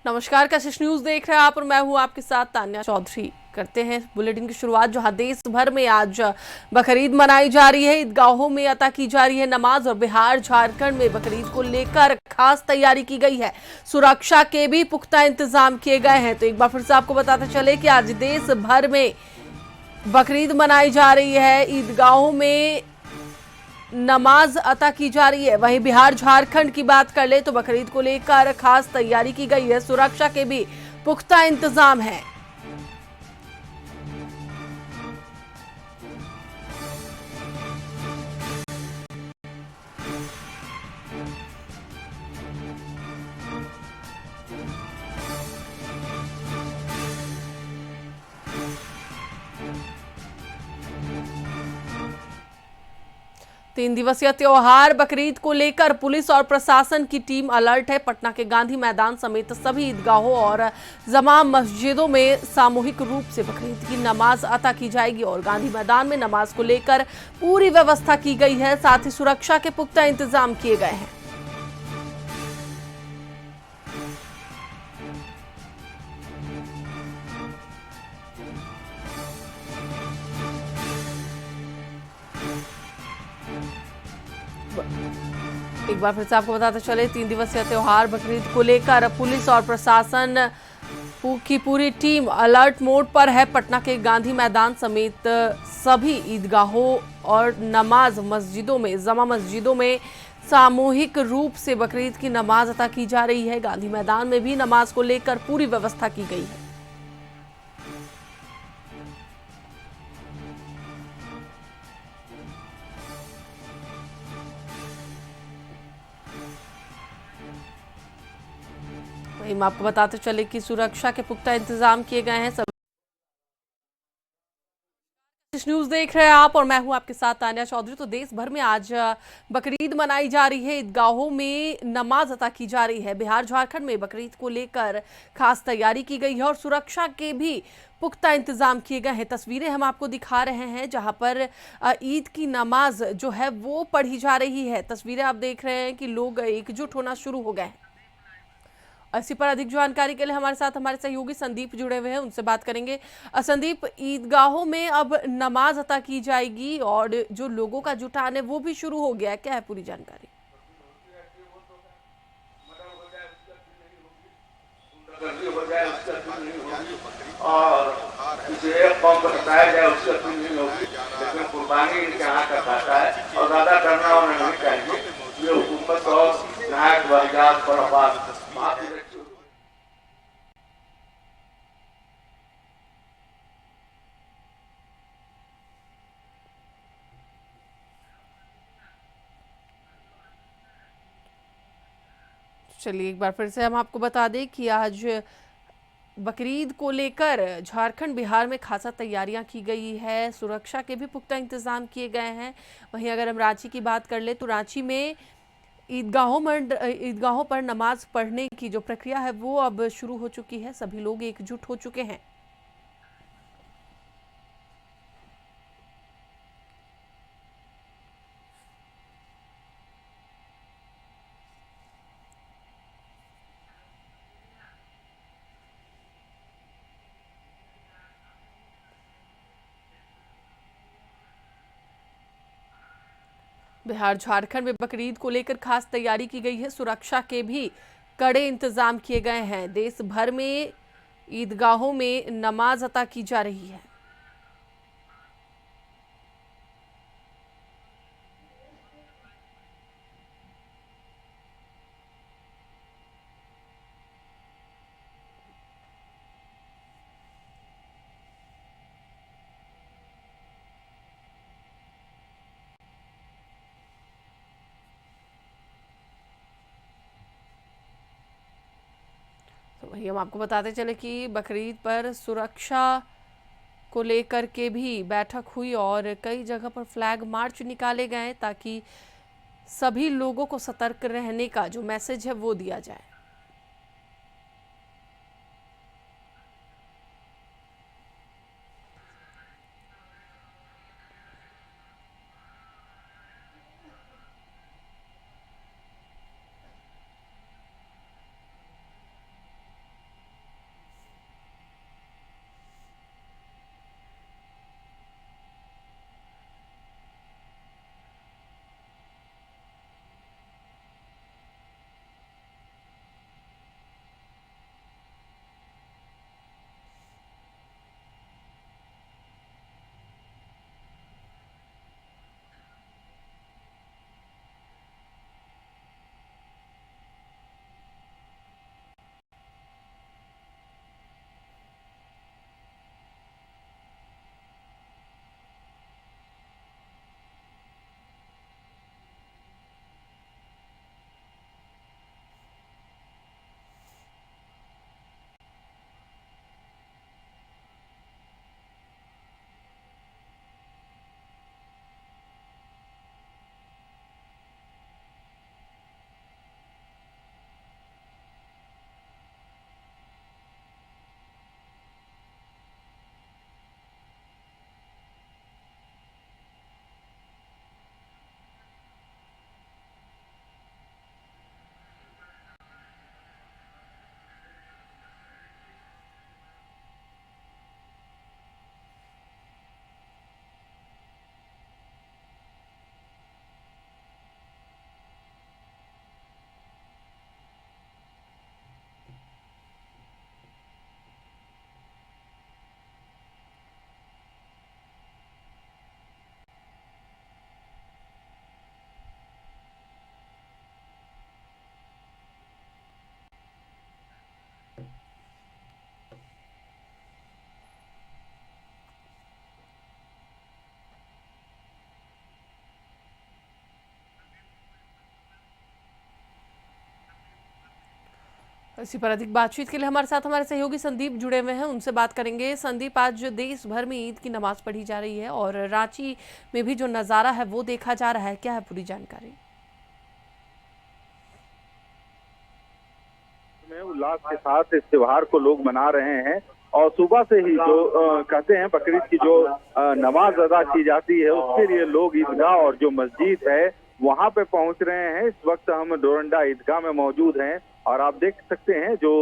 नमस्कार, कशिश न्यूज देख रहे हैं आप और मैं हूं आपके साथ तान्या चौधरी। करते हैं बुलेटिन की शुरुआत। जहां देश भर में आज बकरीद मनाई जा रही है, ईदगाहों में अता की जा रही है नमाज और बिहार झारखंड में बकरीद को लेकर खास तैयारी की गई है। सुरक्षा के भी पुख्ता इंतजाम किए गए हैं। तो एक बार फिर से आपको बताते चले कि आज देश भर में बकरीद मनाई जा रही है, ईदगाहों में नमाज अता की जा रही है। वहीं बिहार झारखंड की बात कर ले तो बकरीद को लेकर खास तैयारी की गई है, सुरक्षा के भी पुख्ता इंतजाम है। 3 दिवसीय त्योहार बकरीद को लेकर पुलिस और प्रशासन की टीम अलर्ट है। पटना के गांधी मैदान समेत सभी ईदगाहों और जमा मस्जिदों में सामूहिक रूप से बकरीद की नमाज अता की जाएगी और गांधी मैदान में नमाज को लेकर पूरी व्यवस्था की गई है। साथ ही सुरक्षा के पुख्ता इंतजाम किए गए हैं। एक बार फिर से आपको बताते चले, 3 दिवसीय त्योहार बकरीद को लेकर पुलिस और प्रशासन की पूरी टीम अलर्ट मोड पर है। पटना के गांधी मैदान समेत सभी ईदगाहों और नमाज मस्जिदों में जमा मस्जिदों में सामूहिक रूप से बकरीद की नमाज अता की जा रही है। गांधी मैदान में भी नमाज को लेकर पूरी व्यवस्था की गई है। वहीं हम आपको बताते चले कि सुरक्षा के पुख्ता इंतजाम किए गए हैं। न्यूज देख रहे हैं आप और मैं हूं आपके साथ तान्या चौधरी। तो देश भर में आज बकरीद मनाई जा रही है, ईदगाहों में नमाज अता की जा रही है। बिहार झारखंड में बकरीद को लेकर खास तैयारी की गई है और सुरक्षा के भी पुख्ता इंतजाम किए गए हैं। तस्वीरें हम आपको दिखा रहे हैं जहां पर ईद की नमाज जो है वो पढ़ी जा रही है। तस्वीरें आप देख रहे हैं कि लोग एकजुट होना शुरू हो गए हैं। इसी पर अधिक जानकारी के लिए हमारे साथ हमारे सहयोगी संदीप जुड़े हुए हैं, उनसे बात करेंगे। संदीप, ईदगाहों में अब नमाज अता की जाएगी और जो लोगों का जुटान है वो भी शुरू हो गया है, क्या है पूरी जानकारी? और किसी एक कौम को हटाया जाए उसकी अपील नहीं होगी, लेकिन कुर्बानी इनके यहाँ का खाता है और ज्यादा करना होना नहीं चाहिए। ये हुकूमत और नायक वजात पर चलिए एक बार फिर से हम आपको बता दें कि आज बकरीद को लेकर झारखंड बिहार में खासा तैयारियां की गई है, सुरक्षा के भी पुख्ता इंतजाम किए गए हैं। वहीं अगर हम रांची की बात कर ले तो रांची में ईदगाहों पर नमाज पढ़ने की जो प्रक्रिया है वो अब शुरू हो चुकी है। सभी लोग एकजुट हो चुके हैं। बिहार झारखंड में बकरीद को लेकर खास तैयारी की गई है, सुरक्षा के भी कड़े इंतजाम किए गए हैं। देश भर में ईदगाहों में नमाज अता की जा रही है। तो वही हम आपको बताते चले कि बकरीद पर सुरक्षा को लेकर के भी बैठक हुई और कई जगह पर फ्लैग मार्च निकाले गए ताकि सभी लोगों को सतर्क रहने का जो मैसेज है वो दिया जाए। इसी पर अधिक बातचीत के लिए हमारे साथ हमारे सहयोगी संदीप जुड़े हुए हैं, उनसे बात करेंगे। संदीप, आज देश भर में ईद की नमाज पढ़ी जा रही है और रांची में भी जो नज़ारा है वो देखा जा रहा है, क्या है पूरी जानकारी? में उल्लास के साथ इस त्योहार को लोग मना रहे हैं और सुबह से ही जो कहते हैं बकरीद की जो नमाज अदा की जाती है उसके लिए लोग ईदगाह और जो मस्जिद है वहां पे पहुंच रहे हैं। इस वक्त हम डोरंडा ईदगाह में मौजूद हैं और आप देख सकते हैं जो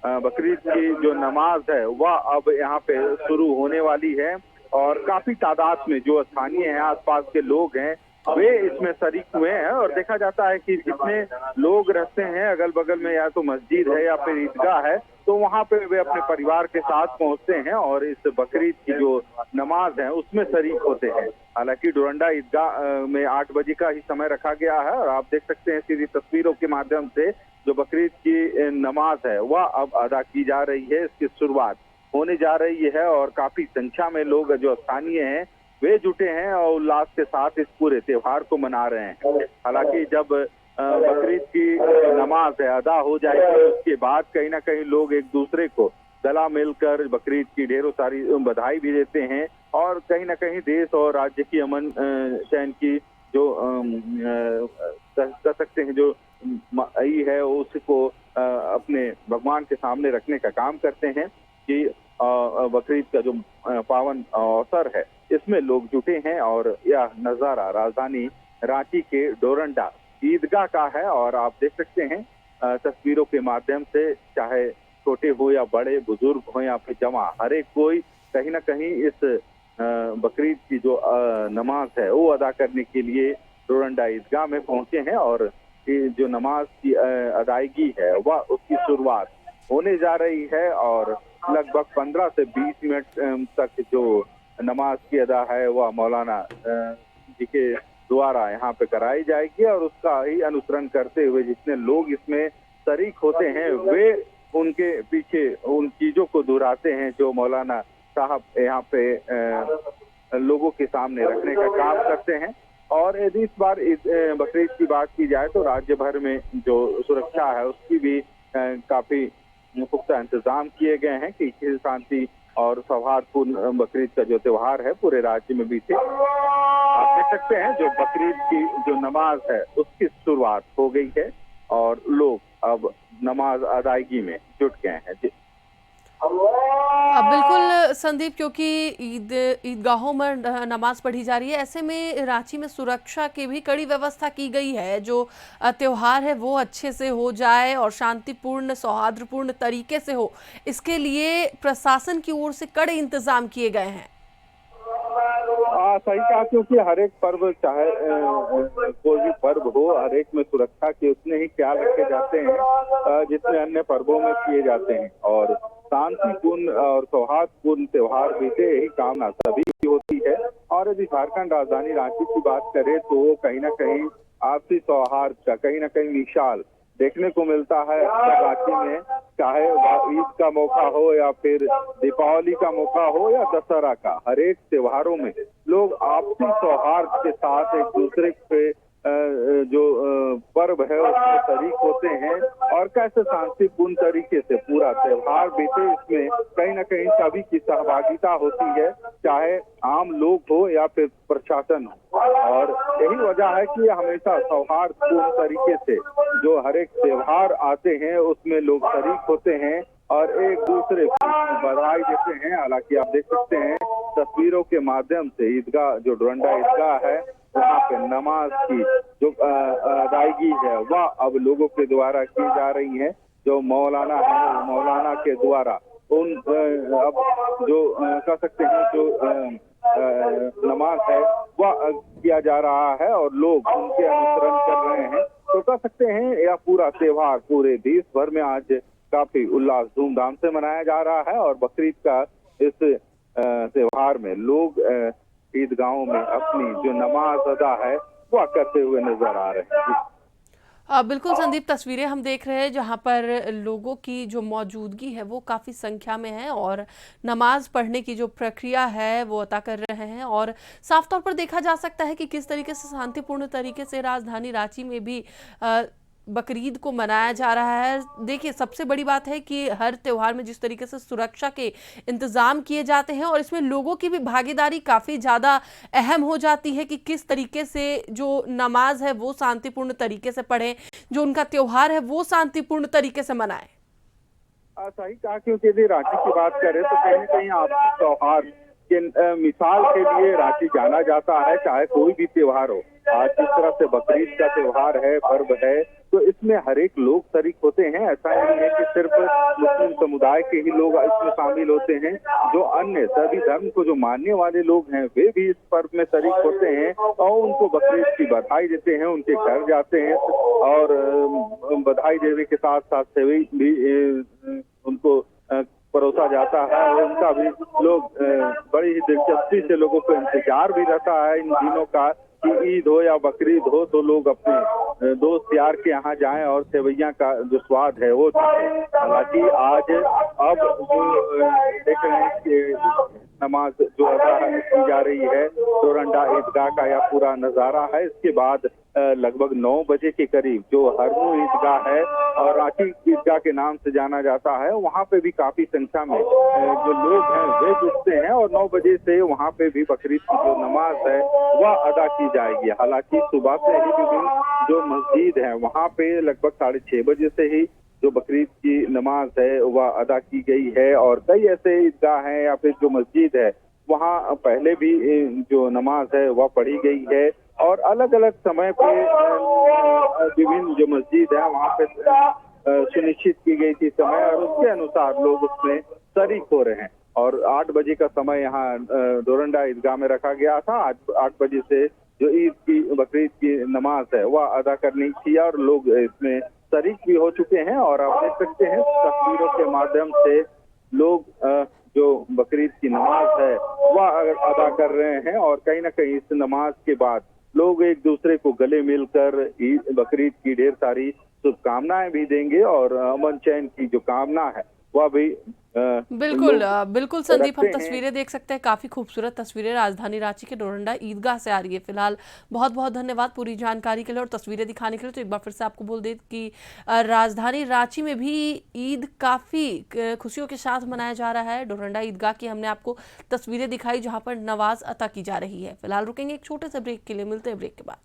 बकरीद की जो नमाज है वह अब यहाँ पे शुरू होने वाली है और काफी तादाद में जो स्थानीय हैं, आसपास के लोग हैं, वे इसमें शरीक हुए हैं। और देखा जाता है कि जितने लोग रहते हैं अगल बगल में, या तो मस्जिद है या फिर ईदगाह है, तो वहां पे वे अपने परिवार के साथ पहुंचते हैं और इस बकरीद की जो नमाज है उसमें शरीक होते हैं। हालांकि डोरंडा ईदगाह में 8 बजे का ही समय रखा गया है और आप देख सकते हैं सीधी तस्वीरों के माध्यम से जो बकरीद की नमाज है वह अब अदा की जा रही है। इसकी शुरुआत होने जा रही है और काफी संख्या में लोग जो स्थानीय हैं वे जुटे हैं और उल्लास के साथ इस पूरे त्योहार को मना रहे हैं। हालांकि जब बकरीद की नमाज अदा हो जाएगी उसके बाद कहीं ना कहीं लोग एक दूसरे को गला मिलकर बकरीद की ढेरों सारी बधाई भी देते हैं और कहीं ना कहीं देश और राज्य की अमन चैन की जो कह सकते हैं जो आई है उसको अपने भगवान के सामने रखने का काम करते हैं कि बकरीद का जो पावन अवसर है इसमें लोग जुटे हैं। और यह नजारा राजधानी रांची के डोरंडा ईदगाह का है और आप देख सकते हैं तस्वीरों के माध्यम से, चाहे छोटे हो या बड़े, बुजुर्ग हो या फिर जवां, हर एक कोई कहीं ना कहीं इस बकरीद की जो नमाज है वो अदा करने के लिए डोरंडा ईदगाह में पहुंचे हैं और जो नमाज की अदायगी है वह उसकी शुरुआत होने जा रही है और लगभग 15 से 20 मिनट तक जो नमाज की अदा है वह मौलाना जी के द्वारा यहाँ पे कराई जाएगी और उसका ही अनुसरण करते हुए जितने लोग इसमें शरीक होते हैं वे उनके पीछे उन चीजों को दोहराते हैं जो मौलाना साहब यहाँ पे लोगों के सामने रखने का काम करते हैं। और यदि इस बार बकरीद की बात की जाए तो राज्य भर में जो सुरक्षा है उसकी भी काफी पुख्ता इंतजाम किए गए हैं कि शांति और सौहार्दपूर्ण बकरीद का जो त्योहार है पूरे राज्य में बीते। आप देख सकते हैं जो बकरीद की जो नमाज है उसकी शुरुआत हो गई है और लोग अब नमाज अदायगी में जुट गए हैं। जी अब बिल्कुल संदीप, क्योंकि ईदगाहों में नमाज पढ़ी जा रही है, ऐसे में रांची में सुरक्षा की भी कड़ी व्यवस्था की गई है। जो त्योहार है वो अच्छे से हो जाए और शांतिपूर्ण सौहार्दपूर्ण तरीके से हो, इसके लिए प्रशासन की ओर से कड़े इंतजाम किए गए हैं। सही कहा, क्योंकि हर एक पर्व, चाहे कोई भी पर्व हो, हर एक में सुरक्षा के उतने ही ख्याल रखे जाते हैं जितने अन्य पर्वों में किए जाते हैं और शांतिपूर्ण और सौहार्दपूर्ण त्योहार बीते यही कामना सभी की होती है। और यदि झारखंड राजधानी रांची की बात करें तो कहीं ना कहीं आपसी सौहार्द का कहीं ना कहीं मिसाल देखने को मिलता है रांची में, चाहे ईद का मौका हो या फिर दीपावली का मौका हो या दशहरा का, हर एक त्योहारों में लोग आपसी सौहार्द के साथ एक दूसरे पे जो पर्व है उसमें शरीक होते हैं और कैसे शांतिपूर्ण तरीके से पूरा त्योहार बीते, इसमें कहीं ना कहीं सभी की सहभागिता होती है, चाहे आम लोग हो या फिर प्रशासन हो। और यही वजह है कि हमेशा सौहार्दपूर्ण तरीके से जो हर एक त्योहार आते हैं उसमें लोग शरीक होते हैं और एक दूसरे को बधाई देते हैं। हालांकि आप देख सकते हैं तस्वीरों के माध्यम से ईदगाह जो डोरंडा ईदगाह है वहाँ पे नमाज की जो अदायगी है वह अब लोगों के द्वारा की जा रही है। जो मौलाना है, मौलाना के द्वारा उन अब जो कह सकते हैं जो नमाज है वह किया जा रहा है और लोग उनके अनुसरण कर रहे हैं। तो कह सकते हैं यह पूरा त्योहार पूरे देश भर में आज काफी उल्लास धूमधाम से मनाया जा रहा है और बकरीद का इस त्योहार में लोग ईदगाहों में अपनी जो नमाज अदा है वह करते हुए नजर आ रहे हैं। बिल्कुल संदीप, तस्वीरें हम देख रहे हैं जहां पर लोगों की जो मौजूदगी है वो काफ़ी संख्या में है और नमाज पढ़ने की जो प्रक्रिया है वो अदा कर रहे हैं और साफ तौर पर देखा जा सकता है कि किस तरीके से शांतिपूर्ण तरीके से राजधानी रांची में भी बकरीद को मनाया जा रहा है। देखिए, सबसे बड़ी बात है कि हर त्योहार में जिस तरीके से सुरक्षा के इंतजाम किए जाते हैं और इसमें लोगों की भी भागीदारी काफ़ी ज़्यादा अहम हो जाती है कि किस तरीके से जो नमाज है वो शांतिपूर्ण तरीके से पढ़ें, जो उनका त्योहार है वो शांतिपूर्ण तरीके से मनाएं। सही कहा, क्योंकि यदि रांची की बात करें तो कहीं न कहीं आपसी त्योहार के मिसाल के लिए रांची जाना जाता है, चाहे कोई भी त्योहार हो। आज जिस तरह से बकरीद का त्योहार है, पर्व है, तो इसमें हर एक लोग शरीक होते हैं। ऐसा नहीं है कि सिर्फ मुस्लिम समुदाय के ही लोग इसमें शामिल होते हैं। जो अन्य सभी धर्म को जो मानने वाले लोग हैं वे भी इस पर्व में शरीक होते हैं और उनको बकरीद की बधाई देते हैं, उनके घर जाते हैं और बधाई देने के साथ साथ सेवई भी उनको परोसा जाता है और उनका भी लोग बड़ी ही दिलचस्पी से लोगों को इंतजार भी रहता है इन दिनों का कि ईद हो या बकरीद हो तो लोग अपने दोस्त यार के यहाँ जाएं और सेवैया का जो स्वाद है वो चाहें। हालांकि आज अब जो देख रहे हैं कि नमाज जो अदा की जा रही है डोरंडा ईदगाह का यह पूरा नजारा है। इसके बाद लगभग 9 बजे के करीब जो हरमू ईदगाह है और रांची ईदगाह के नाम से जाना जाता है, वहाँ पे भी काफी संख्या में जो लोग हैं वे जुटते हैं और 9 बजे से वहाँ पे भी बकरीद की जो नमाज है वह अदा की जाएगी। हालांकि सुबह से ही विभिन्न जो मस्जिद है वहाँ पे लगभग 6:30 बजे से ही जो बकरीद की नमाज है वह अदा की गई है और कई ऐसे ईदगाह हैं या फिर जो मस्जिद है वहाँ पहले भी जो नमाज है वह पढ़ी गई है और अलग अलग समय पे विभिन्न जो मस्जिद है वहाँ पे सुनिश्चित की गई थी समय और उसके अनुसार लोग उसमें शरीक हो रहे हैं। और 8 बजे का समय यहाँ डोरंडा ईदगाह में रखा गया था। आज 8 बजे से जो ईद की बकरीद की नमाज है वह अदा करनी थी और लोग इसमें शरीक भी हो चुके हैं और आप देख सकते हैं तस्वीरों के माध्यम से लोग जो बकरीद की नमाज है वह अदा कर रहे हैं और कहीं ना कहीं इस नमाज के बाद लोग एक दूसरे को गले मिलकर ईद बकरीद की ढेर सारी शुभकामनाएं भी देंगे और अमन चैन की जो कामना है वह भी बिल्कुल संदीप, हम तस्वीरें देख सकते हैं, काफी खूबसूरत तस्वीरें राजधानी रांची के डोरंडा ईदगाह से आ रही है। फिलहाल बहुत बहुत धन्यवाद पूरी जानकारी के लिए और तस्वीरें दिखाने के लिए। तो एक बार फिर से आपको बोल दे कि राजधानी रांची में भी ईद काफी खुशियों के साथ मनाया जा रहा है। डोरंडा ईदगाह की हमने आपको तस्वीरें दिखाई जहां पर नमाज अता की जा रही है। फिलहाल रुकेंगे एक छोटे से ब्रेक के लिए, मिलते हैं ब्रेक के बाद।